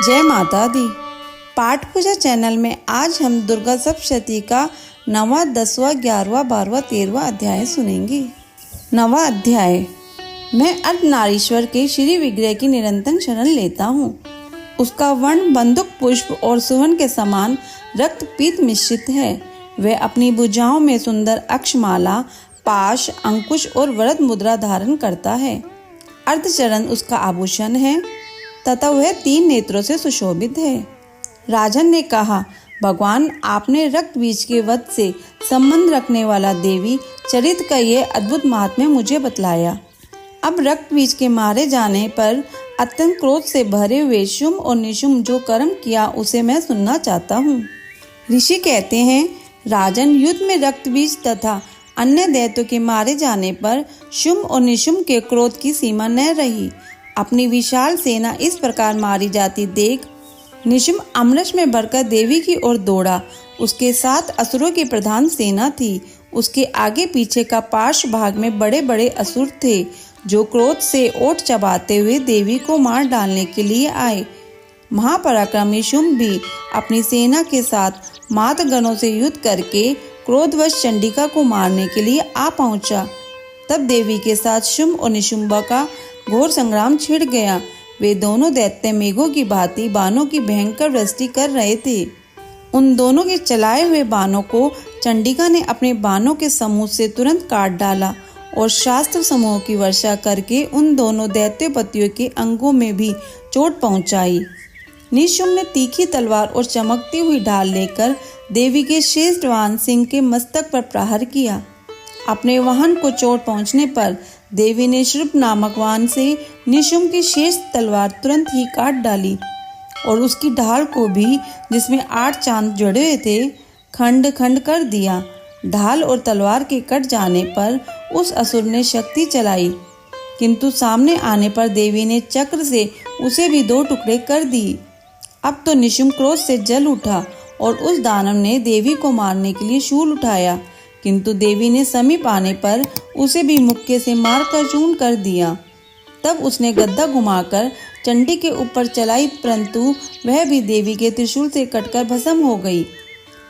जय माता दी। पाठ पूजा चैनल में आज हम दुर्गा सप्तशती का 9वां, 10वां, 11वां, 12वां, 13वां अध्याय सुनेंगे। 9वां अध्याय। मैं अर्धनारीश्वर के श्री विग्रह की निरंतर शरण लेता हूँ। उसका वर्ण बंदूक पुष्प और सुवर्ण के समान रक्त पीत मिश्रित है। वह अपनी भुजाओं में सुंदर अक्षमाला, पाश, अंकुश और वरद मुद्रा धारण करता है। अर्धचरण उसका आभूषण है तथा वह 3 नेत्रों से सुशोभित है। राजन ने कहा, भगवान, आपने रक्त बीज के वध से संबंध रखने वाला देवी चरित्र का ये अद्भुत महात्म्य मुझे बतलाया। अब रक्त बीज के मारे जाने पर अत्यंत क्रोध से भरे हुए शुंभ और निशुंभ जो कर्म किया उसे मैं सुनना चाहता हूँ। ऋषि कहते हैं, राजन, युद्ध में रक्त बीज तथा अन्य दैत्यों के मारे जाने पर शुंभ और निशुंभ के क्रोध की सीमा न रही। अपनी विशाल सेना इस प्रकार मारी जाती देख निशुंभ अमरश में भरकर देवी की ओर दौड़ा। उसके साथ असुरों की प्रधान सेना थी। उसके आगे पीछे का पार्श्व भाग में बड़े बड़े असुर थे जो क्रोध से ओठ चबाते हुए देवी को मार डालने के लिए आए। महापराक्रमी शुंभ भी अपनी सेना के साथ मातगणों से युद्ध करके क्रोधवश चंडिका को मारने के लिए आ पहुंचा। तब देवी के साथ शुंभ और निशुंभ का घोर संग्राम छिड़ गया। वे दोनों दैत्य मेघों की भांति बाणों की भयंकर वृष्टि कर रहे थे। उन दोनों के चलाए हुए बाणों को चंडिका ने अपने बाणों के समूह से तुरंत काट डाला और शास्त्र समूह की वर्षा करके उन दोनों दैत्यपतियों के अंगों में भी चोट पहुंचाई। निशुंभ ने तीखी तलवार और चमकती हुई ढाल लेकर देवी के श्रेष्ठ वाहन सिंह के मस्तक पर प्रहार किया। अपने वाहन को चोट पहुंचने पर देवी ने श्रुप नामक वाहन से निशुंभ की शेष तलवार तुरंत ही काट डाली और उसकी ढाल को भी, जिसमें 8 चांद जुड़े हुए थे, खंड खंड कर दिया। ढाल और तलवार के कट जाने पर उस असुर ने शक्ति चलाई, किंतु सामने आने पर देवी ने चक्र से उसे भी 2 टुकड़े कर दी। अब तो निशुंभ क्रोध से जल उठा और उस दानव ने देवी को मारने के लिए शूल उठाया, किंतु देवी ने समीप आने पर उसे भी मुक्के से मारकर चूर्ण कर दिया। तब उसने गद्दा घुमाकर चंडी के ऊपर चलाई, परंतु वह भी देवी के त्रिशूल से कटकर भस्म हो गई।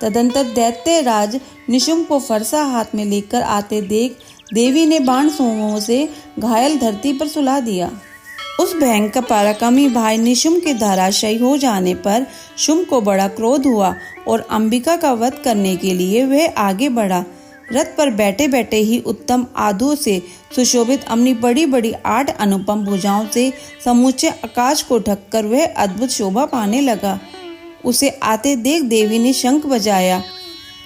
तदंतर दैत्य राज निशुंभ को फरसा हाथ में लेकर आते देख देवी ने बाण समूहों से घायल धरती पर सुला दिया। उस भयंकर पराक्रमी भाई निशुंभ के धराशायी हो जाने पर शुंभ को बड़ा क्रोध हुआ और अंबिका का वध करने के लिए वह आगे बढ़ा। रथ पर बैठे बैठे ही उत्तम आधुओं से सुशोभित अपनी बड़ी बड़ी 8 अनुपम भुजाओं से समूचे आकाश को ढककर वह अद्भुत शोभा पाने लगा। उसे आते देख देवी ने शंख बजाया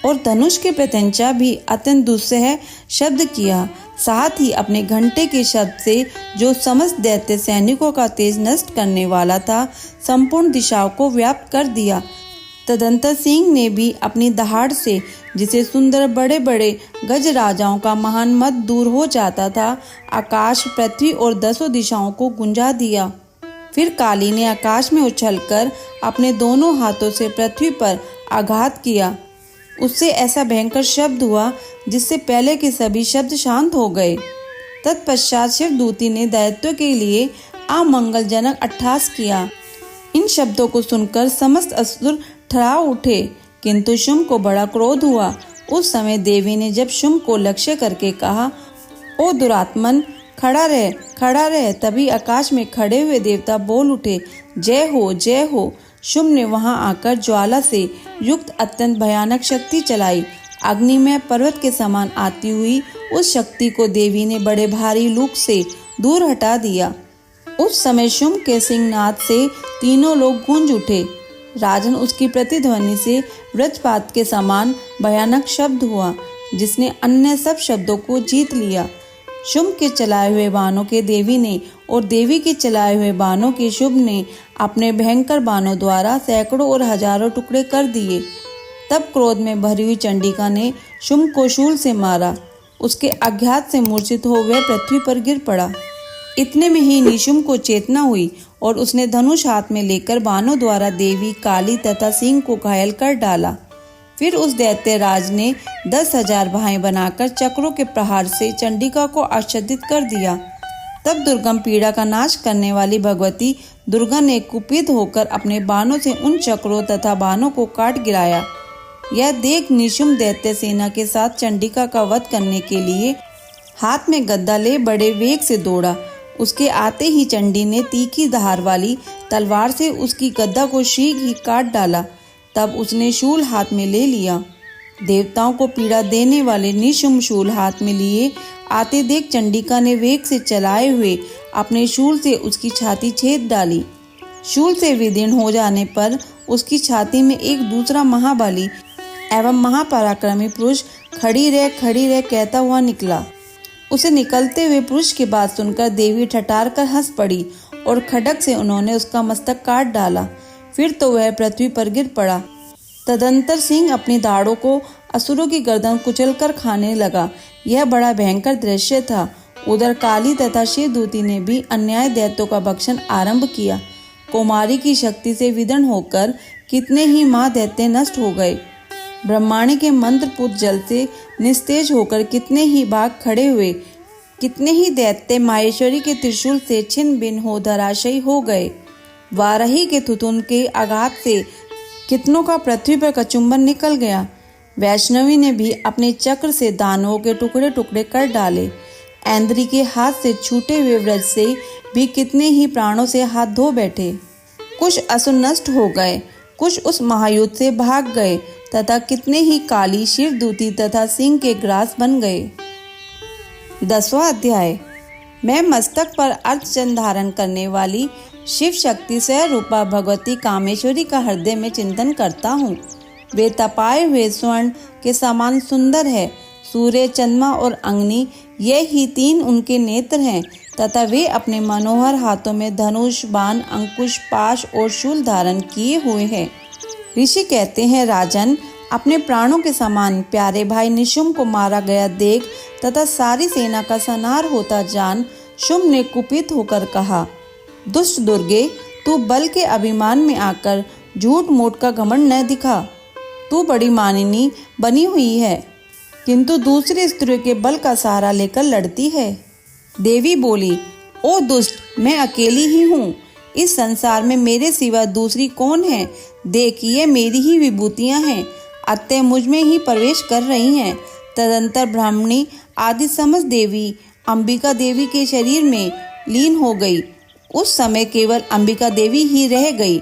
और धनुष के प्रत्यंचा भी अत्यंत दुस्सह शब्द किया। साथ ही अपने घंटे के शब्द से, जो समस्त दैत्य सैनिकों का तेज नष्ट करने वाला था, संपूर्ण दिशाओं को व्याप्त कर दिया। तदंतर सिंह ने भी अपनी दहाड़ से, जिसे सुंदर बड़े बड़े गज राजाओं का महान मद दूर हो जाता था, आकाश, पृथ्वी और 10 दिशाओं को गुंजा दिया। फिर काली ने आकाश में उछलकर अपने दोनों हाथों से पृथ्वी पर आघात किया। उससे ऐसा भयंकर शब्द हुआ जिससे पहले के सभी शब्द शांत हो गए। तत्पश्चात शिवदूती ने दैत्यों के लिए अमंगलजनक अट्टहास किया। इन शब्दों को सुनकर समस्त असुर ठरा उठे, किंतु शुंभ को बड़ा क्रोध हुआ। उस समय देवी ने जब शुंभ को लक्ष्य करके कहा, ओ दुरात्मन, खड़ा रह, खड़ा रह। तभी आकाश में खड़े हुए देवता बोल उठे, जय हो, जय हो। शुंभ ने वहां आकर ज्वाला से युक्त अत्यंत भयानक शक्ति चलाई। अग्नि में पर्वत के समान आती हुई उस शक्ति को देवी ने बड़े भारी लूक से दूर हटा दिया। उस समय शुंभ के सिंहनाद से तीनों लोग गूंज उठे। राजन, उसकी प्रतिध्वनि से वज्रपात के समान भयानक शब्द हुआ, जिसने अन्य सब शब्दों को जीत लिया। शुंभ के चलाए हुए बाणों के देवी ने और देवी के चलाए हुए बाणों के शुंभ ने अपने भयंकर बाणों द्वारा सैकड़ों और हजारों टुकड़े कर दिए। तब क्रोध में भरी हुई चंडिका ने शुंभ को शूल से मारा। उसके आघात से मूर्छित हो वह पृथ्वी पर गिर पड़ा। इतने में ही निशुंभ को चेतना हुई और उसने धनुष हाथ में लेकर बाणों द्वारा देवी, काली तथा सिंह को घायल कर डाला। फिर उस दैत्य राज ने 10,000 भाई बनाकर चक्रों के प्रहार से चंडिका को आच्छादित कर दिया। तब दुर्गम पीड़ा का नाश करने वाली भगवती दुर्गा ने कुपित होकर अपने बाणों से उन चक्रों तथा बाणों को काट गिराया। यह देख निशुम्भ दैत्य सेना के साथ चंडिका का वध करने के लिए हाथ में गदा ले बड़े वेग से दौड़ा। उसके आते ही चंडी ने तीखी धार वाली तलवार से उसकी गदा को शीघ्र ही काट डाला। तब उसने शूल हाथ में ले लिया। देवताओं को पीड़ा देने वाले निशुम्भ शूल हाथ में लिए आते देख चंडिका ने वेग से चलाए हुए अपने शूल से उसकी छाती छेद डाली। शूल से विदीर्ण हो जाने पर उसकी छाती में एक दूसरा महाबली एवं महापराक्रमी पुरुष खड़ी रह कहता हुआ निकला। उसे निकलते हुए पुरुष की बात सुनकर देवी ठठार कर हंस पड़ी और खड्ग से उन्होंने उसका मस्तक काट डाला। फिर तो वह पृथ्वी पर गिर पड़ा। तदंतर सिंह अपनी दाढ़ों को असुरों की गर्दन कुचलकर खाने लगा। यह बड़ा भयंकर दृश्य था। उधर काली तथा शिवदूती ने भी अन्याय दैत्यों का भक्षण आरंभ किया। कुमारी की शक्ति से विदीर्ण होकर कितने ही महादैत्य नष्ट हो गए। ब्रह्माणी के मंत्रपूत जल से निस्तेज होकर कितने ही बाघ खड़े हुए। कितने ही दैत्य माहेश्वरी के त्रिशूल से छिन्न भिन्न हो धराशायी हो गए। वाराही के थुथुन के आघात से कितनों का पृथ्वी पर कचुम्बन निकल गया। वैष्णवी ने भी अपने चक्र से दानवों के टुकड़े टुकड़े कर डाले। ऐन्द्री के हाथ से छूटे हुए व्रज से भी कितने ही प्राणों से हाथ धो बैठे। कुछ असुर नष्ट हो गए, कुछ उस महायुद्ध से भाग गए तथा कितने ही काली शिवदूती तथा सिंह के ग्रास बन गए। 10वां अध्याय। मैं मस्तक पर अर्धचंद्र धारण करने वाली शिव शक्ति स्वरूपा भगवती कामेश्वरी का हृदय में चिंतन करता हूँ। वे तपाए हुए स्वर्ण के समान सुंदर है। सूर्य, चंद्रमा और अग्नि ये ही 3 उनके नेत्र हैं तथा वे अपने मनोहर हाथों में धनुष, बाण, अंकुश, पाश और शूल धारण किए हुए हैं। ऋषि कहते हैं, राजन, अपने प्राणों के समान प्यारे भाई निशुम्भ को मारा गया देख तथा सारी सेना का संहार होता जान शुम्भ ने कुपित होकर कहा, दुष्ट दुर्गे, तू बल के अभिमान में आकर झूठ मूठ का घमंड न दिखा। तू बड़ी मानिनी बनी हुई है, किंतु दूसरी स्त्रियों के बल का सहारा लेकर लड़ती है। देवी बोली, ओ दुष्ट, मैं अकेली ही हूँ। इस संसार में मेरे सिवा दूसरी कौन है? देखिए, मेरी ही विभूतियाँ हैं, अतः मुझ में ही प्रवेश कर रही हैं। तदंतर ब्राह्मणी आदि समस्त देवी अंबिका देवी के शरीर में लीन हो गई। उस समय केवल अंबिका देवी ही रह गई।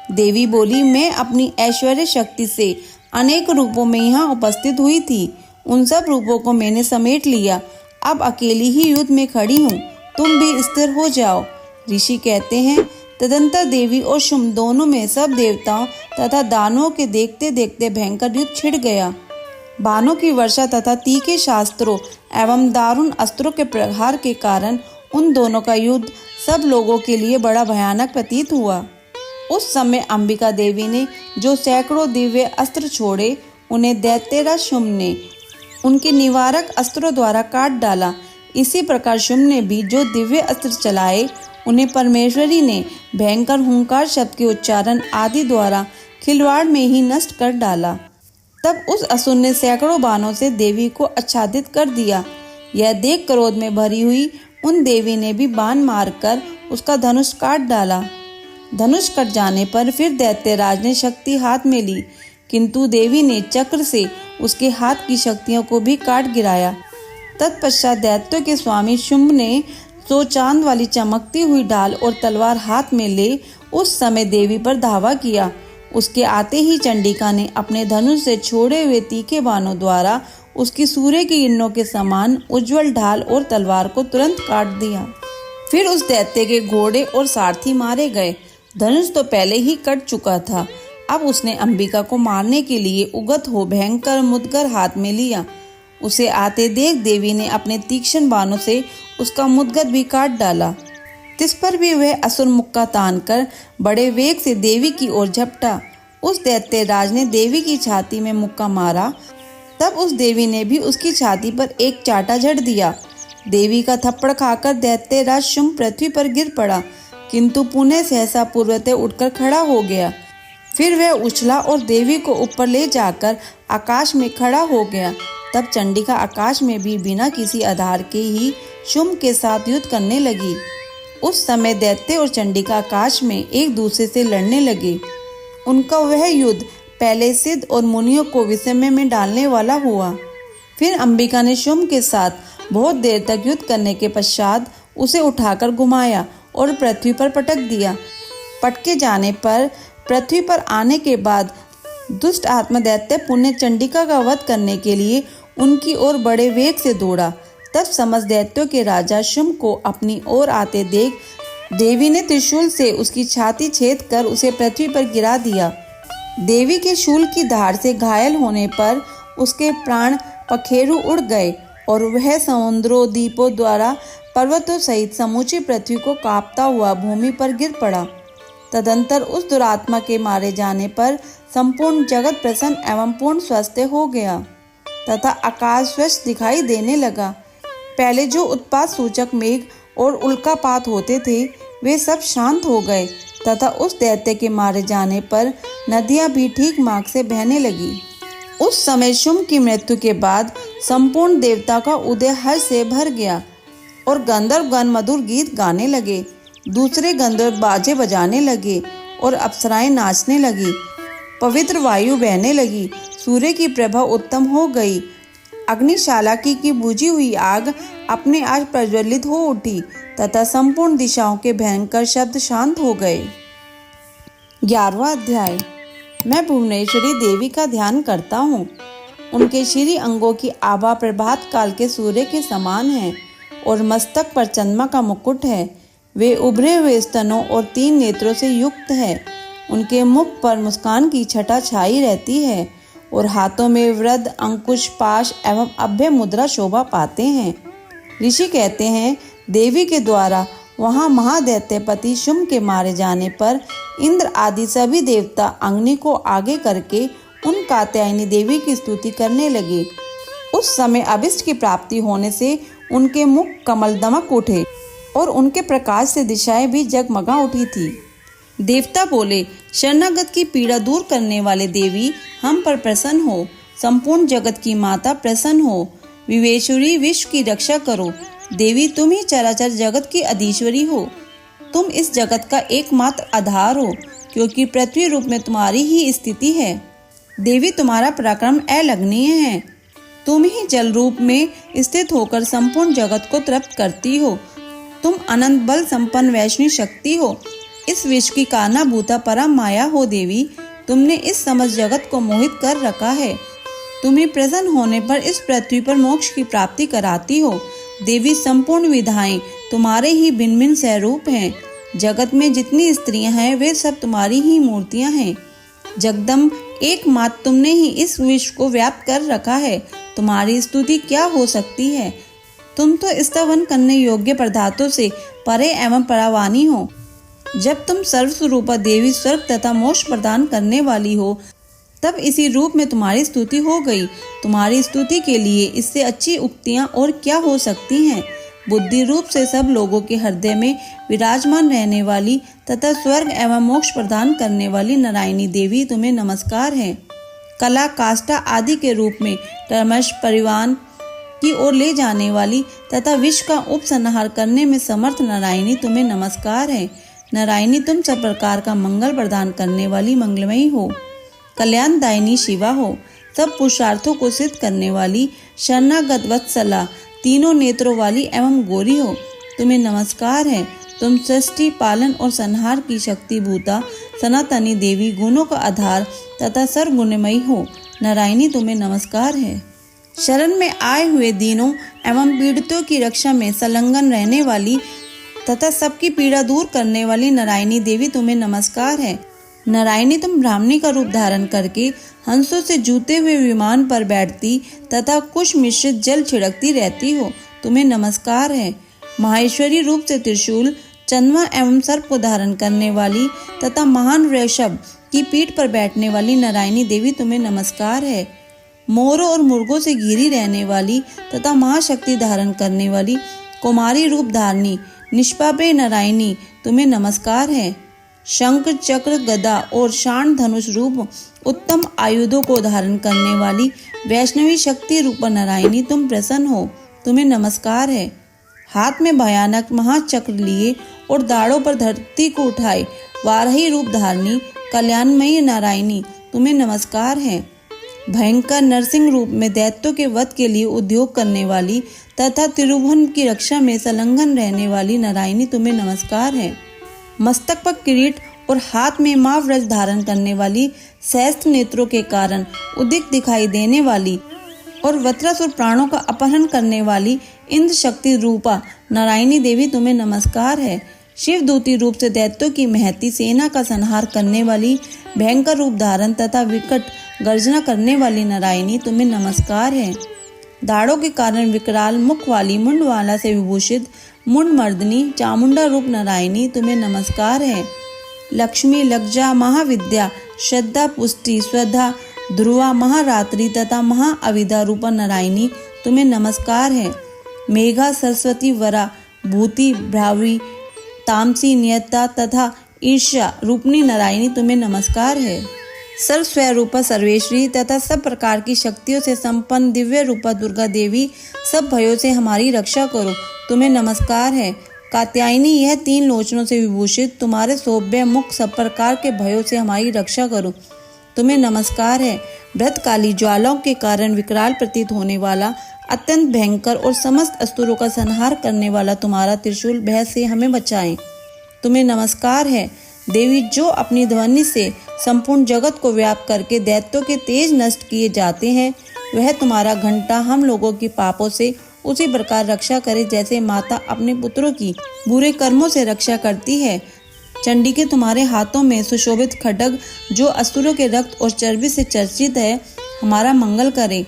देवी बोली, मैं अपनी ऐश्वर्य शक्ति से अनेक रूपों में यहाँ उपस्थित हुई थी। उन सब रूपों को मैंने समेट लिया। अब अकेली ही युद्ध में खड़ी हूँ, तुम भी स्थिर हो जाओ। ऋषि कहते हैं, तदंतर देवी और शुम्भ दोनों में सब देवताओं तथा दानवों के देखते देखते भयंकर युद्ध छिड़ गया। बाणों की वर्षा तथा तीखे शास्त्रों एवं दारुण अस्त्रों के प्रहार के कारण उन दोनों का युद्ध सब लोगों के लिए बड़ा भयानक प्रतीत हुआ। उस समय अंबिका देवी ने जो सैकड़ों दिव्य अस्त्र छोड़े, उन्हें दैत्यराज शुम्भ ने उनके निवारक अस्त्रों द्वारा काट डाला। इसी प्रकार शुम्भ ने भी जो दिव्य अस्त्र चलाए, उन्हें परमेश्वरी ने भयंकर हुंकार शब्द के उच्चारण आदि द्वारा खिलवाड़ में ही नष्ट कर डाला। तब उस असुर ने सैकड़ों बाणों से देवी को आच्छादित कर दिया। यह देख क्रोध में भरी हुई उन देवी ने भी बाण मारकर उसका धनुष काट डाला। धनुष कट जाने पर फिर दैत्यराज ने शक्ति हाथ में ली, किंतु देवी ने चक्र से उसके हाथ की शक्तियों को भी काट गिराया। तत्पश्चात दैत्यों के स्वामी शुम्भ ने तो चांद वाली चमकती हुई ढाल और तलवार हाथ में ले उस समय देवी पर धावा किया। उसके आते ही चंडिका ने अपने धनुष से छोड़े हुए तीखे बाणों द्वारा उसकी सूर्य की किरणों के समान उज्जवल ढाल और तलवार को तुरंत काट दिया। फिर उस दैत्य के घोड़े और सारथी मारे गए। धनुष तो पहले ही कट चुका था। अब उसने अंबिका को मारने के लिए उगत हो भयंकर मुदगर हाथ में लिया। उसे आते देख देवी ने अपने तीक्ष्ण बाणों से उसका मुदगर भी काट डाला। तिस पर भी वह असुर मुक्का तान कर बड़े वेग से देवी की ओर झपटा। उस दैत्यराज ने देवी की छाती में मुक्का मारा। तब उस देवी ने भी उसकी छाती पर एक चाटा झड़ दिया। देवी का थप्पड़ खाकर दैत्यराज शुम्भ पृथ्वी पर गिर पड़ा, किंतु पुनः सहसा पूर्वतः उठकर खड़ा हो गया। फिर वह उछला और देवी को ऊपर ले जाकर आकाश में खड़ा हो गया। तब चंडिका आकाश में भी बिना किसी आधार के ही शुम्भ के साथ युद्ध करने लगी। उस समय दैत्य और चंडिका आकाश में एक दूसरे से लड़ने लगे। उनका वह युद्ध पहले सिद्ध और मुनियों को विस्मय में डालने वाला हुआ। फिर अंबिका ने शुंभ के साथ बहुत देर तक युद्ध करने के पश्चात उसे उठाकर घुमाया और पृथ्वी पर पटक दिया। पटके जाने पर पृथ्वी पर आने के बाद दुष्ट आत्मा दैत्य पुण्य चंडिका का वध करने के लिए उनकी ओर बड़े वेग से दौड़ा। तब समस्त दैत्यों के राजा शुंभ को अपनी ओर आते देख देवी ने त्रिशूल से उसकी छाती छेद कर उसे पृथ्वी पर गिरा दिया। देवी के शूल की धार से घायल होने पर उसके प्राण पखेरु उड़ गए और वह समुद्रों द्वीपों द्वारा पर्वतों सहित समूची पृथ्वी को कांपता हुआ भूमि पर गिर पड़ा। तदंतर उस दुरात्मा के मारे जाने पर संपूर्ण जगत प्रसन्न एवं पूर्ण स्वस्थ हो गया तथा आकाश स्वच्छ दिखाई देने लगा। पहले जो उत्पात सूचक मेघ और उल्कापात होते थे वे सब शांत हो गए तथा उस दैत्य के मारे जाने पर नदियां भी ठीक मार्ग से बहने लगी। उस समय शुंभ की मृत्यु के बाद संपूर्ण देवता का उदय हर्ष से भर गया और गंधर्वगण मधुर गीत गाने लगे। दूसरे गंधर्व बाजे बजाने लगे और अप्सराएं नाचने लगी। पवित्र वायु बहने लगी। सूर्य की प्रभा उत्तम हो गई। अग्निशाला की बुझी हुई आग अपने आप प्रज्वलित हो उठी तथा संपूर्ण दिशाओं के भयंकर शब्द शांत हो गए। 11वां अध्याय। मैं भुवनेश्वरी देवी का ध्यान करता हूँ। उनके श्री अंगों की आभा प्रभात काल के सूर्य के समान है और मस्तक पर चंद्रमा का मुकुट है। वे उभरे हुए स्तनों और 3 नेत्रों से युक्त है। उनके मुख पर मुस्कान की छटा छाई रहती है और हाथों में वृद्ध अंकुश पाश एवं अभय मुद्रा शोभा पाते हैं। ऋषि कहते हैं देवी के द्वारा वहां महादैत्यपति शुंभ के मारे जाने पर इंद्र आदि सभी देवता अग्नि को आगे करके उन कात्यायनी देवी की स्तुति करने लगे। उस समय अभिष्ट की प्राप्ति होने से उनके मुख कमल दमक उठे और उनके प्रकाश से दिशाएं भी जगमगा उठी थी। देवता बोले, शरणागत की पीड़ा दूर करने वाले देवी हम पर प्रसन्न हो। संपूर्ण जगत की माता प्रसन्न हो। विवेश्वरी विश्व की रक्षा करो। देवी तुम ही चराचर जगत की अधीश्वरी हो। तुम इस जगत का एकमात्र आधार हो क्योंकि पृथ्वी रूप में तुम्हारी ही स्थिति है। देवी तुम्हारा पराक्रम अलंघनीय है। तुम ही जल रूप में स्थित होकर संपूर्ण जगत को तृप्त करती हो। तुम अनंत बल संपन्न वैष्णवी शक्ति हो। इस विश्व की कारणभूता परम माया हो देवी। तुमने इस समस्त जगत को मोहित कर रखा है। तुम्हें प्रसन्न होने पर इस पृथ्वी पर मोक्ष की प्राप्ति कराती हो। देवी संपूर्ण विधाएं तुम्हारे ही भिन्न भिन्न स्वरूप हैं। जगत में जितनी स्त्रियां हैं वे सब तुम्हारी ही मूर्तियां हैं। जगदम्ब एकमात्र तुमने ही इस विश्व को व्याप्त कर रखा है। तुम्हारी स्तुति क्या हो सकती है। तुम तो स्तवन करने योग्य पदार्थों से परे एवं परावानी हो। जब तुम सर्वस्वरूपा देवी स्वर्ग तथा मोक्ष प्रदान करने वाली हो तब इसी रूप में तुम्हारी स्तुति हो गई। तुम्हारी स्तुति के लिए इससे अच्छी उक्तियां और क्या हो सकती हैं। बुद्धि रूप से सब लोगों के हृदय में विराजमान रहने वाली तथा स्वर्ग एवं मोक्ष प्रदान करने वाली नारायणी देवी तुम्हें नमस्कार है। कला काष्ठा आदि के रूप में क्रमश परिवान की ओर ले जाने वाली तथा विश्व का उपसंहार करने में समर्थ नारायणी तुम्हें नमस्कार है। नारायणी तुम सब प्रकार का मंगल प्रदान करने वाली मंगलमयी हो। कल्याणदायिनी शिवा हो। सब पुरुषार्थों को सिद्ध करने वाली शरणागत वत्सला तीनों नेत्रों वाली एवं गौरी हो। तुम्हें नमस्कार है। तुम सृष्टि पालन और संहार की शक्ति भूता सनातनी देवी गुणों का आधार तथा सर्वगुणमयी हो। नारायणी तुम्हें नमस्कार है। शरण में आए हुए दीनों एवं पीड़ितों की रक्षा में संलग्न रहने वाली तथा सबकी पीड़ा दूर करने वाली नारायणी देवी तुम्हें नमस्कार है। नारायणी तुम ब्राह्मणी का रूप धारण करके हंसों से जूते हुए विमान पर बैठती तथा कुश मिश्रित जल छिड़कती रहती हो। तुम्हें नमस्कार है। माहेश्वरी रूप से त्रिशूल चंद्रमा एवं सर्प को धारण करने वाली तथा महान वृषभ की पीठ पर बैठने वाली नारायणी देवी तुम्हें नमस्कार है। मोरों और मुर्गों से घिरी रहने वाली तथा महाशक्ति धारण करने वाली कुमारी रूप धारणी निष्पापे नारायणी तुम्हें नमस्कार है। शंख चक्र गदा और शाण धनुष रूप उत्तम आयुधों को धारण करने वाली वैष्णवी शक्ति रूप नारायणी तुम प्रसन्न हो। तुम्हें नमस्कार है। हाथ में भयानक महाचक्र लिए और दाढ़ों पर धरती को उठाए वाराही रूप धारनी कल्याणमयी नारायणी तुम्हें नमस्कार है। भयंकर नरसिंह रूप में दैत्यों के वध के लिए उद्योग करने वाली तथा त्रिभुवन की रक्षा में संलग्न रहने वाली नारायणी तुम्हें नमस्कार है। मस्तक पर किरीट और हाथ में महावज्र धारण करने वाली, सहस्त्र नेत्रों के कारण उदित दिखाई देने वाली और वत्रसुर प्राणों का अपहरण करने वाली इंद्र शक्ति रूपा नारायणी देवी तुम्हें नमस्कार है। शिवदूती रूप से दैत्यों की महती सेना का संहार करने वाली, भयंकर रूप धारण तथा विकट गर्जना करने वाली नारायणी तुम्हें नमस्कार है। दाढ़ों के कारण विकराल मुख वाली, मुंडवाला से विभूषित मुंड मर्दनी चामुंडा रूप नारायणी तुम्हें नमस्कार है। लक्ष्मी, लज्जा, महाविद्या, श्रद्धा, पुष्टि, श्रद्धा, ध्रुवा, महारात्रि तथा महाअविदा रूपा नारायणी तुम्हें नमस्कार है। मेघा, सरस्वती, वरा, भूति, भ्रावी, तामसी, नियता तथा ईर्ष्या रूपनी नारायणी तुम्हें नमस्कार है। सर्वस्वरूपा सर्वेश्वरी तथा सब प्रकार की शक्तियों से संपन्न दिव्य रूपा दुर्गा देवी, सब भयों से हमारी रक्षा करो तुम्हें नमस्कार है। कात्यायनी, यह 3 लोचनों से विभूषित तुम्हारे सौभ्य मुख सब प्रकार के भयों से हमारी रक्षा करो तुम्हें नमस्कार है। भ्रतकाली, ज्वालाओं के कारण विकराल प्रतीत होने वाला, अत्यंत भयंकर और समस्त असुरों का संहार करने वाला तुम्हारा त्रिशूल भय से हमें बचाएं तुम्हें नमस्कार है। देवी, जो अपनी ध्वनि से संपूर्ण जगत को व्याप्त करके दैत्यों के तेज नष्ट किए जाते हैं, वह तुम्हारा घंटा हम लोगों की पापों से उसी प्रकार रक्षा करे जैसे माता अपने पुत्रों की बुरे कर्मों से रक्षा करती है। चंडिके, तुम्हारे हाथों में सुशोभित खड्ग जो असुरों के रक्त और चर्बी से चर्चित है, हमारा मंगल करे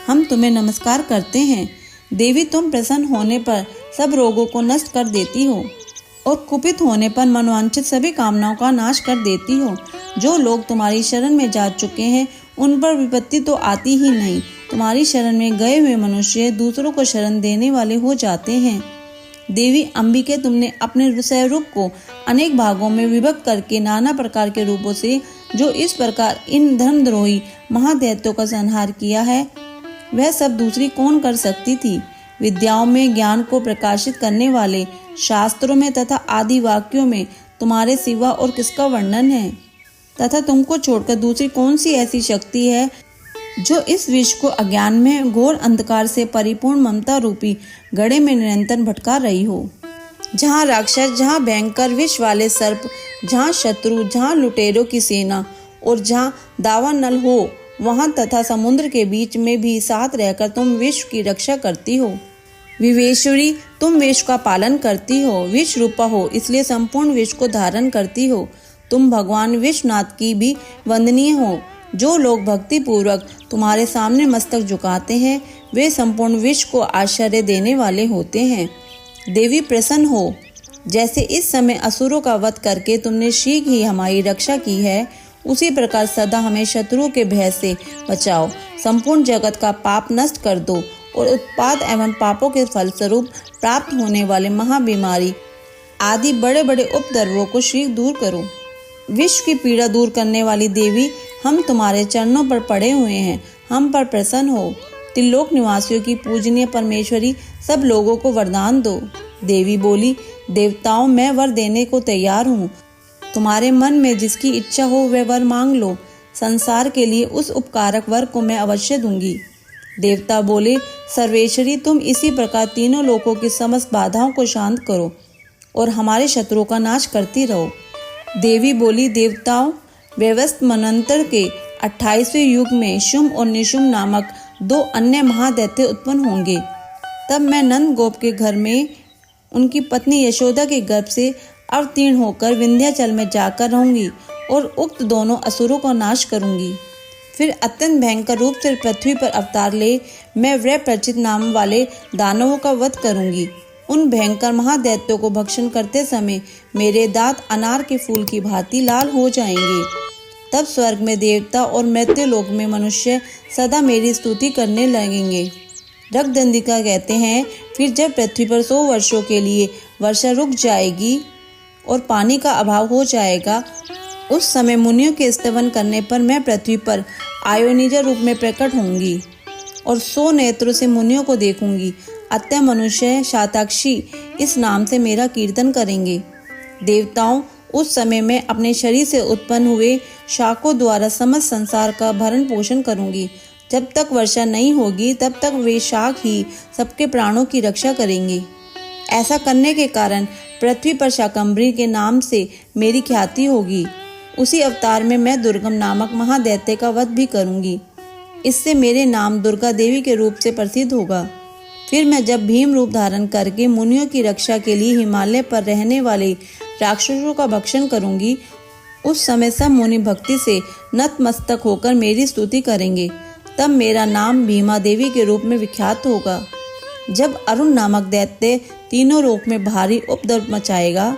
हम तुम्हें नमस्कार करते हैं। देवी, तुम प्रसन्न होने पर सब रोगों को नष्ट कर देती हो और कुपित होने पर मनोवांछित सभी कामनाओं का नाश कर देती हो। जो लोग तुम्हारी शरण में जा चुके हैं उन पर विपत्ति तो आती ही नहीं। तुम्हारी शरण में गए हुए मनुष्य दूसरों को शरण देने वाले हो जाते हैं। देवी अंबिके, तुमने अपने स्वरूप को अनेक भागों में विभक्त करके नाना प्रकार के रूपों से जो इस प्रकार इन धर्मद्रोही महादैत्यों का संहार किया है, वह सब दूसरी कौन कर सकती थी। विद्याओं में ज्ञान को प्रकाशित करने वाले, शास्त्रों में तथा आदि वाक्यों में तुम्हारे सिवा और किसका वर्णन है, तथा तुमको छोड़कर दूसरी कौन सी ऐसी शक्ति है जो इस विश्व को अज्ञान में घोर अंधकार से परिपूर्ण ममता रूपी गड्ढे में निरंतर भटका रही हो। जहाँ राक्षस, जहाँ भयंकर विष वाले सर्प, जहाँ शत्रु, जहाँ लुटेरों की सेना और जहाँ दावानल हो, वहाँ तथा समुद्र के बीच में भी साथ रहकर तुम विश्व की रक्षा करती हो। विवेश्वरी, तुम विश्व का पालन करती हो, विश्व रूपा हो इसलिए संपूर्ण विश्व को धारण करती हो। तुम भगवान विश्वनाथ की भी वंदनीय हो। जो लोग भक्ति पूर्वक तुम्हारे सामने मस्तक झुकाते हैं, वे संपूर्ण विश्व को आश्चर्य देने वाले होते हैं। देवी, प्रसन्न हो। जैसे इस समय असुरों का वध करके तुमने शीघ्र ही हमारी रक्षा की है, उसी प्रकार सदा हमें शत्रुओं के भय से बचाओ। संपूर्ण जगत का पाप नष्ट कर दो और उत्पाद एवं पापों के फलस्वरूप प्राप्त होने वाले महाबीमारी आदि बड़े बड़े उपद्रवों को शीघ्र दूर करो। विश्व की पीड़ा दूर करने वाली देवी, हम तुम्हारे चरणों पर पड़े हुए हैं, हम पर प्रसन्न हो। त्रिलोक निवासियों की पूजनीय परमेश्वरी, सब लोगों को वरदान दो। देवी बोली, देवताओं, मैं वर देने को तैयार हूँ। तुम्हारे मन में जिसकी इच्छा हो वह वर मांग लो। संसार के लिए उस उपकारक वर को मैं अवश्य दूंगी। देवता बोले, सर्वेश्वरी, तुम इसी प्रकार तीनों लोकों की समस्त बाधाओं को शांत करो और हमारे शत्रुओं का नाश करती रहो। देवी बोली, देवताओं, व्यवस्थ मनंतर के 28वें युग में शुंभ और निशुंभ नामक 2 अन्य महादैत्य उत्पन्न होंगे। तब मैं नंद गोप के घर में उनकी पत्नी यशोदा के गर्भ से अवतीर्ण होकर विंध्याचल में जाकर रहूंगी और उक्त दोनों असुरों का नाश करूंगी। फिर अत्यंत भयंकर रूप से पृथ्वी पर अवतार ले मैं वृत्रचित नाम वाले दानवों का वध करूंगी। उन भयंकर महादैत्यों को भक्षण करते समय मेरे दांत अनार के फूल की भांति लाल हो जाएंगे। तब स्वर्ग में देवता और मृत्यु लोक में मनुष्य सदा मेरी स्तुति करने लगेंगे। रक्तदंडिका कहते हैं, फिर जब पृथ्वी पर 100 वर्षों के लिए वर्षा रुक जाएगी और पानी का अभाव हो जाएगा, उस समय मुनियों के स्तवन करने पर मैं पृथ्वी पर आयोनिजा रूप में प्रकट होंगी और 100 नेत्रों से मुनियों को देखूंगी। अतः मनुष्य शाताक्षी इस नाम से मेरा कीर्तन करेंगे। देवताओं, उस समय मैं अपने शरीर से उत्पन्न हुए शाकों द्वारा समस्त संसार का भरण पोषण करूंगी। जब तक वर्षा नहीं होगी तब तक वे शाक ही सबके प्राणों की रक्षा करेंगे। ऐसा करने के कारण पृथ्वी पर शाकंभरी के नाम से मेरी ख्याति होगी। उसी अवतार में मैं दुर्गम नामक महादैत्य का वध भी करूंगी। इससे मेरे नाम दुर्गा देवी के रूप से प्रसिद्ध होगा। फिर मैं जब भीम रूप धारण करके मुनियों की रक्षा के लिए हिमालय पर रहने वाले राक्षसों का भक्षण करूंगी, उस समय सब मुनि भक्ति से नतमस्तक होकर मेरी स्तुति करेंगे। तब मेरा नाम भीमा देवी के रूप में विख्यात होगा। जब अरुण नामक दैत्य तीनों लोक में भारी उपद्रव मचाएगा,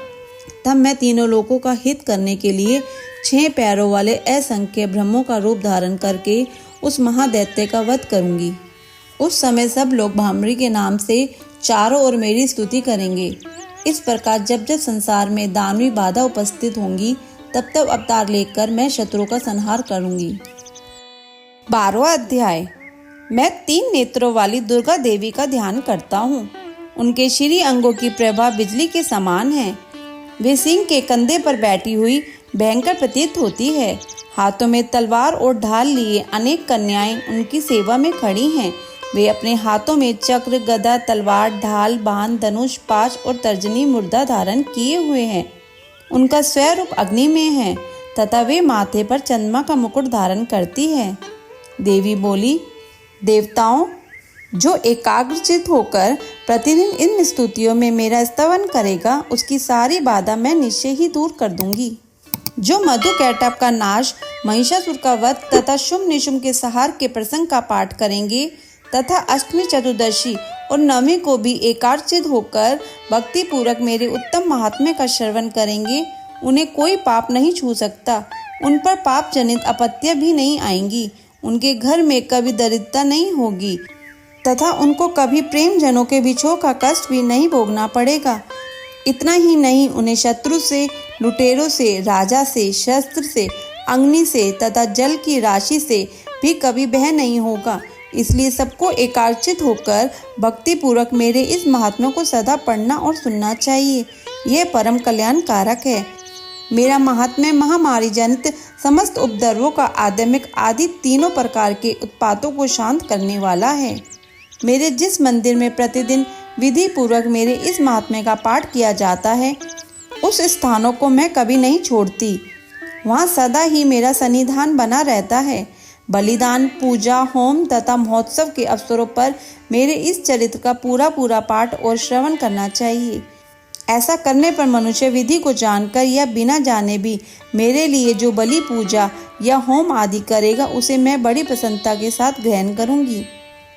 तब मैं तीनों लोकों का हित करने के लिए 6 पैरों वाले असंख्य ब्रह्मों का रूप धारण करके उस महादैत्य का वध करूंगी। उस समय सब लोग भामरी के नाम से चारों ओर मेरी स्तुति करेंगे। इस प्रकार जब जब संसार में दानवी बाधा उपस्थित होंगी, तब तब अवतार लेकर मैं शत्रुओं का संहार करूंगी। 12वां अध्याय। मैं 3 नेत्रों वाली दुर्गा देवी का ध्यान करता हूँ। उनके श्री अंगों की प्रभा बिजली के समान है। वे सिंह के कंधे पर बैठी हुई भयंकर प्रतीत होती है। हाथों में तलवार और ढाल लिए अनेक कन्याएं उनकी सेवा में खड़ी हैं। वे अपने हाथों में चक्र, गदा, तलवार, ढाल, बाण, धनुष, पाश और तर्जनी मुर्दा धारण किए हुए हैं। उनका स्वरूप अग्नि में है तथा वे माथे पर चंद्रमा का मुकुट धारण करती है। देवी बोली, देवताओं, जो एकाग्रचित होकर प्रतिदिन इन स्तुतियों में मेरा स्तवन करेगा, उसकी सारी बाधा मैं निश्चय ही दूर कर दूंगी। जो मधु कैटभ का नाश, महिषासुर का वध तथा शुंभ निशुंभ के संहार के प्रसंग का पाठ करेंगे तथा अष्टमी, चतुर्दशी और नवमी को भी एकाग्रचित होकर भक्ति पूर्वक मेरे उत्तम महात्म्य का श्रवण करेंगे, उन्हें कोई पाप नहीं छू सकता। उन पर पाप जनित आपत्तियां भी नहीं आएंगी। उनके घर में कभी दरिद्रता नहीं होगी तथा उनको कभी प्रेम जनों के विछोह का कष्ट भी नहीं भोगना पड़ेगा। इतना ही नहीं, उन्हें शत्रु से, लुटेरों से, राजा से, शस्त्र से, अग्नि से तथा जल की राशि से भी कभी भय नहीं होगा। इसलिए सबको एकाग्रचित होकर भक्ति पूर्वक मेरे इस महात्म्य को सदा पढ़ना और सुनना चाहिए। यह परम कल्याण कारक है। मेरा महात्म्य महामारी जनित समस्त उपद्रवों का आदमिक आदि तीनों प्रकार के उत्पातों को शांत करने वाला है। मेरे जिस मंदिर में प्रतिदिन विधि पूर्वक मेरे इस महात्म्य का पाठ किया जाता है, उस स्थानों को मैं कभी नहीं छोड़ती। वहाँ सदा ही मेरा सन्निधान बना रहता है। बलिदान, पूजा, होम तथा महोत्सव के अवसरों पर मेरे इस चरित्र का पूरा पाठ और श्रवण करना चाहिए। ऐसा करने पर मनुष्य विधि को जानकर या बिना जाने भी मेरे लिए जो बलि, पूजा या होम आदि करेगा, उसे मैं बड़ी प्रसन्नता के साथ ग्रहण करूंगी।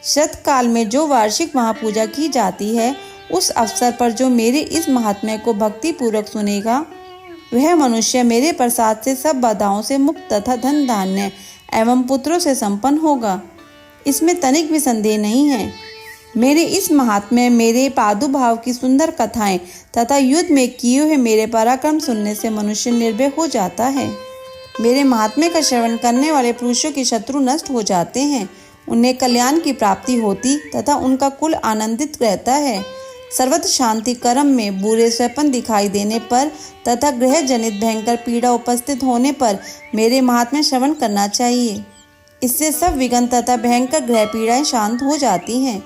शतकाल में जो वार्षिक महापूजा की जाती है, उस अवसर पर जो मेरे इस महात्म्य को भक्ति पूर्वक सुनेगा, वह मनुष्य मेरे प्रसाद से सब बाधाओं से मुक्त तथा धन धान्य एवं पुत्रों से संपन्न होगा। इसमें तनिक भी संदेह नहीं है। मेरे इस महात्म्य, मेरे प्रादुर्भाव की सुंदर कथाएं तथा युद्ध में किए हुए मेरे पराक्रम सुनने से मनुष्य निर्भय हो जाता है। मेरे महात्म्य का श्रवण करने वाले पुरुषों के शत्रु नष्ट हो जाते हैं, उन्हें कल्याण की प्राप्ति होती तथा उनका कुल आनंदित रहता है। सर्वत्र शांति कर्म में बुरे स्वप्न दिखाई देने पर तथा ग्रह जनित भयंकर पीड़ा उपस्थित होने पर मेरे महात्म्य श्रवण करना चाहिए। इससे सब विघ्न तथा भयंकर ग्रह पीड़ाएं शांत हो जाती हैं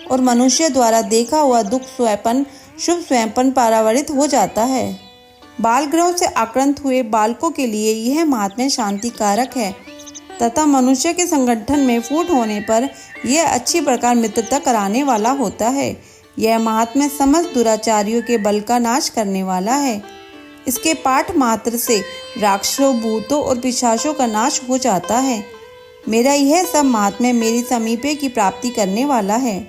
और मनुष्य द्वारा देखा हुआ दुख स्वयं शुभ स्वयं परावृत हो जाता है। बाल ग्रहों से आक्रांत हुए बालकों के लिए यह महात्म्य शांति कारक है तथा मनुष्य के संगठन में फूट होने पर यह अच्छी प्रकार मित्रता कराने वाला होता है। यह महात्म्य समस्त दुराचारियों के बल का नाश करने वाला है। इसके पाठ मात्र से राक्षसों, भूतों और पिशाचों का नाश हो जाता है। मेरा यह सब महात्म्य मेरी समीपे की प्राप्ति करने वाला है।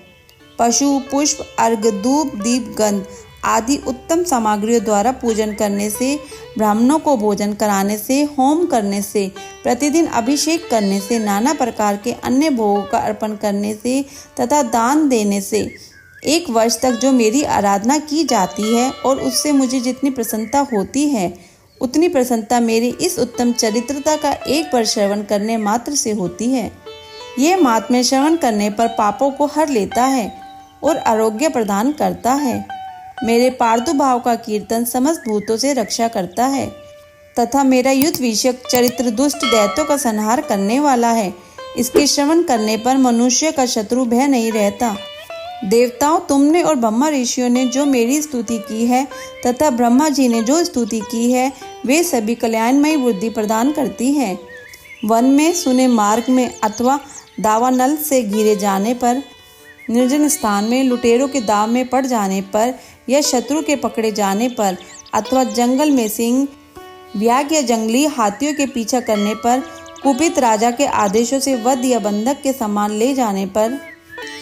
पशु, पुष्प, अर्घ, धूप, दीप, गंध आदि उत्तम सामग्रियों द्वारा पूजन करने से, ब्राह्मणों को भोजन कराने से, होम करने से, प्रतिदिन अभिषेक करने से, नाना प्रकार के अन्य भोगों का अर्पण करने से तथा दान देने से 1 वर्ष तक जो मेरी आराधना की जाती है और उससे मुझे जितनी प्रसन्नता होती है, उतनी प्रसन्नता मेरी इस उत्तम चरित्रता का 1 बार श्रवण करने मात्र से होती है। यह महात्म्य श्रवण करने पर पापों को हर लेता है और आरोग्य प्रदान करता है। मेरे पार्थु भाव का कीर्तन समस्त भूतों से रक्षा करता है तथा मेरा युद्ध विषयक चरित्र दुष्ट दैत्यों का संहार करने वाला है। इसके श्रवण करने पर मनुष्य का शत्रु भय नहीं रहता। देवताओं, तुमने और ब्रह्मा ऋषियों ने जो मेरी स्तुति की है तथा ब्रह्मा जी ने जो स्तुति की है, वे सभी कल्याणमयी बुद्धि प्रदान करती है। वन में, सुने मार्ग में अथवा दावानल से घिरे जाने पर, निर्जन स्थान में, लुटेरों के दाव में पड़ जाने पर या शत्रु के पकड़े जाने पर अथवा जंगल में सिंह, व्याघ्र या जंगली हाथियों के पीछा करने पर, कुपित राजा के आदेशों से वध या बंधक के समान ले जाने पर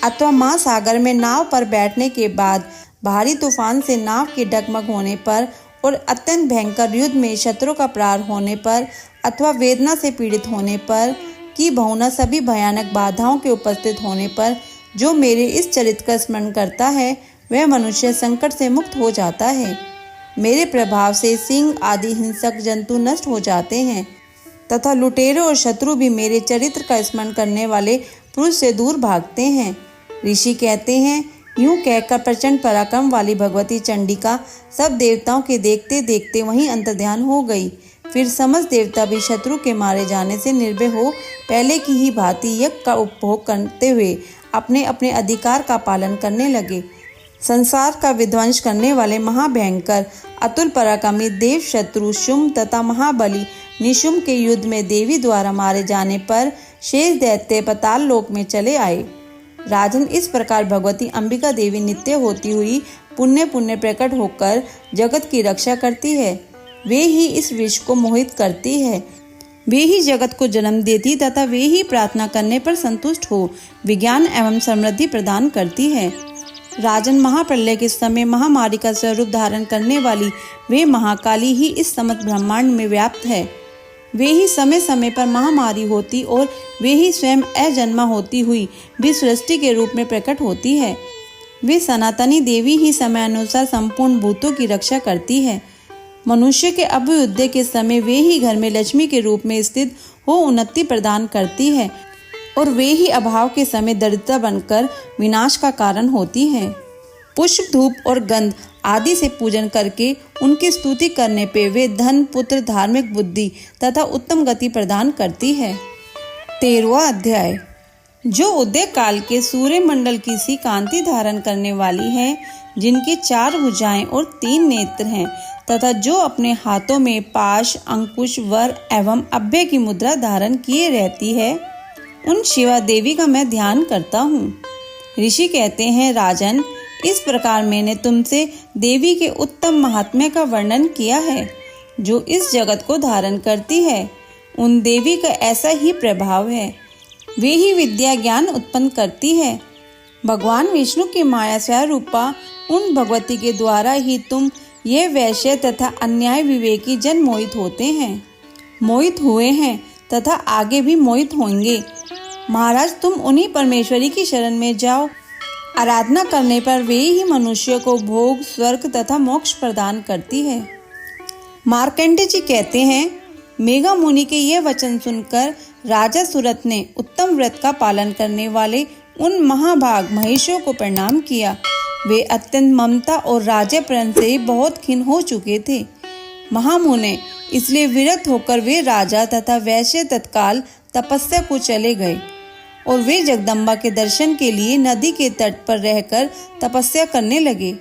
अथवा महासागर में नाव पर बैठने के बाद भारी तूफान से नाव के डगमग होने पर और अत्यंत भयंकर युद्ध में शत्रु का प्रहार होने पर अथवा वेदना से पीड़ित होने पर कि बहुना सभी भयानक बाधाओं के उपस्थित होने पर जो मेरे इस चरित्र का स्मरण करता है, वह मनुष्य संकट से मुक्त हो जाता है। मेरे प्रभाव से सिंह आदि हिंसक जंतु नष्ट हो जाते हैं तथा लुटेरे और शत्रु भी मेरे चरित्र का स्मरण करने वाले पुरुष से दूर भागते हैं। ऋषि कहते हैं, यूं कहकर प्रचंड पराक्रम वाली भगवती चंडिका सब देवताओं के देखते देखते वहीं अंतर्ध्यान हो गई। फिर समस्त देवता भी शत्रु के मारे जाने से निर्भय हो पहले की ही भांति यज्ञ का उपभोग करते हुए अपने अपने अधिकार का पालन करने लगे। संसार का विध्वंस करने वाले महाभयंकर अतुल पराक्रमी देव शत्रु शुंभ तथा महाबली निशुंभ के युद्ध में देवी द्वारा मारे जाने पर शेष दैत्य पाताल लोक में चले आए। राजन, इस प्रकार भगवती अंबिका देवी नित्य होती हुई पुण्य पुण्य प्रकट होकर जगत की रक्षा करती है। वे ही इस विश्व को मोहित करती है, वे ही जगत को जन्म देती तथा वे ही प्रार्थना करने पर संतुष्ट हो विज्ञान एवं समृद्धि प्रदान करती है। राजन, महाप्रलय के समय महामारी का स्वरूप धारण करने वाली वे महाकाली ही इस समस्त ब्रह्मांड में व्याप्त है। वे ही समय समय पर महामारी होती और वे ही स्वयं अजन्मा होती हुई भी सृष्टि के रूप में प्रकट होती है। वे सनातनी देवी ही समय अनुसार संपूर्ण भूतों की रक्षा करती है। मनुष्य के अभ्युदय के समय वे ही घर में लक्ष्मी के रूप में स्थित हो उन्नति प्रदान करती है और वे ही अभाव के समय दरिद्रता बनकर विनाश का कारण होती है। पुष्प, धूप और गंध आदि से पूजन करके उनकी स्तुति करने पे वे धन, पुत्र, धार्मिक बुद्धि तथा उत्तम गति प्रदान करती है। 13वां अध्याय। जो उदय काल के सूर्य मंडल की सी कांति धारण करने वाली है, जिनकी 4 भुजाएं और 3 नेत्र हैं तथा जो अपने हाथों में पाश, अंकुश, वर एवं अभय की मुद्रा धारण किए रहती है, उन शिवा देवी का मैं ध्यान करता हूँ। ऋषि कहते हैं, राजन, इस प्रकार मैंने तुमसे देवी के उत्तम महात्म्य का वर्णन किया है, जो इस जगत को धारण करती है। उन देवी का ऐसा ही प्रभाव है, वे ही विद्या ज्ञान उत्पन्न करती है। भगवान विष्णु की माया स्वरूपा उन भगवती के द्वारा ही तुम ये वैश्य तथा अन्याय विवेकी जन मोहित होते हैं, मोहित हुए हैं तथा आगे भी मोहित होंगे। महाराज, तुम उन्हीं परमेश्वरी की शरण में जाओ। आराधना करने पर वे ही मनुष्य को भोग, स्वर्ग तथा मोक्ष प्रदान करती है। मार्कंडेय जी कहते हैं, मेघा मुनि के ये वचन सुनकर राजा सुरथ ने उत्तम व्रत का पालन करने वाले उन महाभाग महिषों को प्रणाम किया। वे अत्यंत ममता और राज्य प्रण से बहुत खिन्न हो चुके थे। महामुने इसलिए विरक्त होकर वे राजा तथा वैश्य तत्काल तपस्या को चले गए और वे जगदम्बा के दर्शन के लिए नदी के तट पर रहकर तपस्या करने लगे।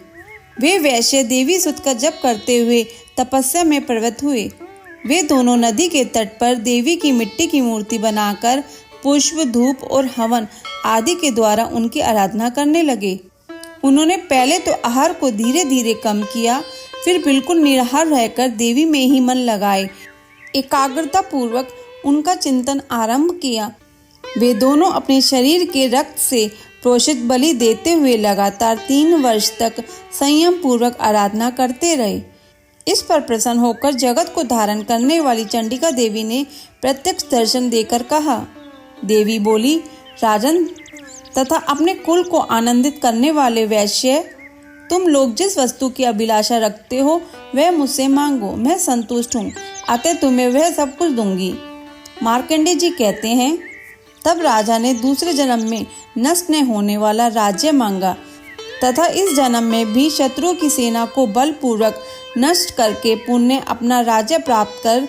वे वैश्य देवी सुत का जप करते हुए तपस्या में प्रवृत्त हुए। वे दोनों नदी के तट पर देवी की मिट्टी की मूर्ति बनाकर पुष्प, धूप और हवन आदि के द्वारा उनकी आराधना करने लगे। उन्होंने पहले तो आहार को धीरे धीरे कम किया, फिर बिल्कुल निराहार रहकर देवी में ही मन लगाए एकाग्रता पूर्वक उनका चिंतन आरंभ किया। वे दोनों अपने शरीर के रक्त से प्रोषित बलि देते हुए लगातार 3 वर्ष तक संयम पूर्वक आराधना करते रहे। इस पर प्रसन्न होकर जगत को धारण करने वाली चंडिका देवी ने प्रत्यक्ष दर्शन देकर कहा। देवी बोली, राजन तथा अपने कुल को आनंदित करने वाले वैश्य, तुम लोग जिस वस्तु की अभिलाषा रखते हो वह मुझसे मांगो, मैं संतुष्ट हूँ, अतः तुम्हें वह सब कुछ दूंगी। मार्कंडेय जी कहते हैं, तब राजा ने दूसरे जन्म में नष्ट न होने वाला राज्य मांगा तथा इस जन्म में भी शत्रुओं की सेना को बलपूर्वक नष्ट करके पुण्य अपना राज्य प्राप्त कर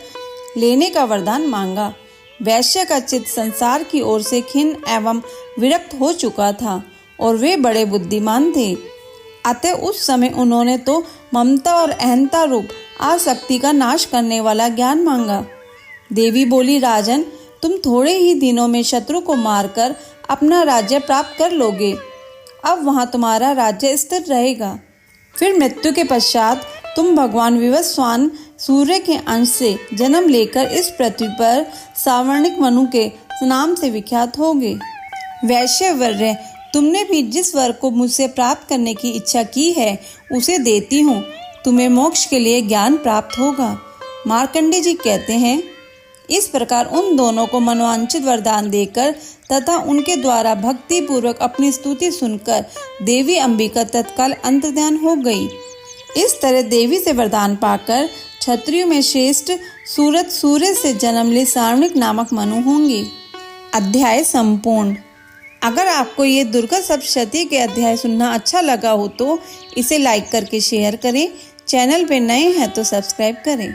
लेने का वरदान मांगा। वैश्य का चित्त संसार की ओर से खिन्न एवं विरक्त हो चुका था और वे बड़े बुद्धिमान थे। अतः उस समय उन्होंने तो ममता और अहंता रूप आसक्ति का नाश करने वाला ज्ञान मांगा। देवी बोली, राजन, तुम थोड़े ही दिनों में शत्रु को मारकर अपना राज्य प्राप्त कर लोगे। अब वहां तुम्हारा राज्य स्थिर रहेगा। फिर मृत्यु के पश्चात तुम भगवान विवस्वान सूर्य के अंश से जन्म लेकर इस पृथ्वी पर सावर्णिक मनु के नाम से विख्यात होगे। वैश्यवर्य, तुमने भी जिस वर को मुझसे प्राप्त करने की इच्छा की है उसे देती हूँ। तुम्हें मोक्ष के लिए ज्ञान प्राप्त होगा। मार्कंडेय जी कहते हैं, इस प्रकार उन दोनों को मनोवांछित वरदान देकर तथा उनके द्वारा भक्ति पूर्वक अपनी स्तुति सुनकर देवी अंबिका तत्काल अंतर्ध्यान हो गई। इस तरह देवी से वरदान पाकर क्षत्रियों में श्रेष्ठ सूरत सूर्य से जन्म ले सावर्णिक नामक मनु होंगे। अध्याय संपूर्ण। अगर आपको ये दुर्गा सप्तशती के अध्याय सुनना अच्छा लगा हो तो इसे लाइक करके शेयर करें। चैनल पे नए हैं तो सब्सक्राइब करें।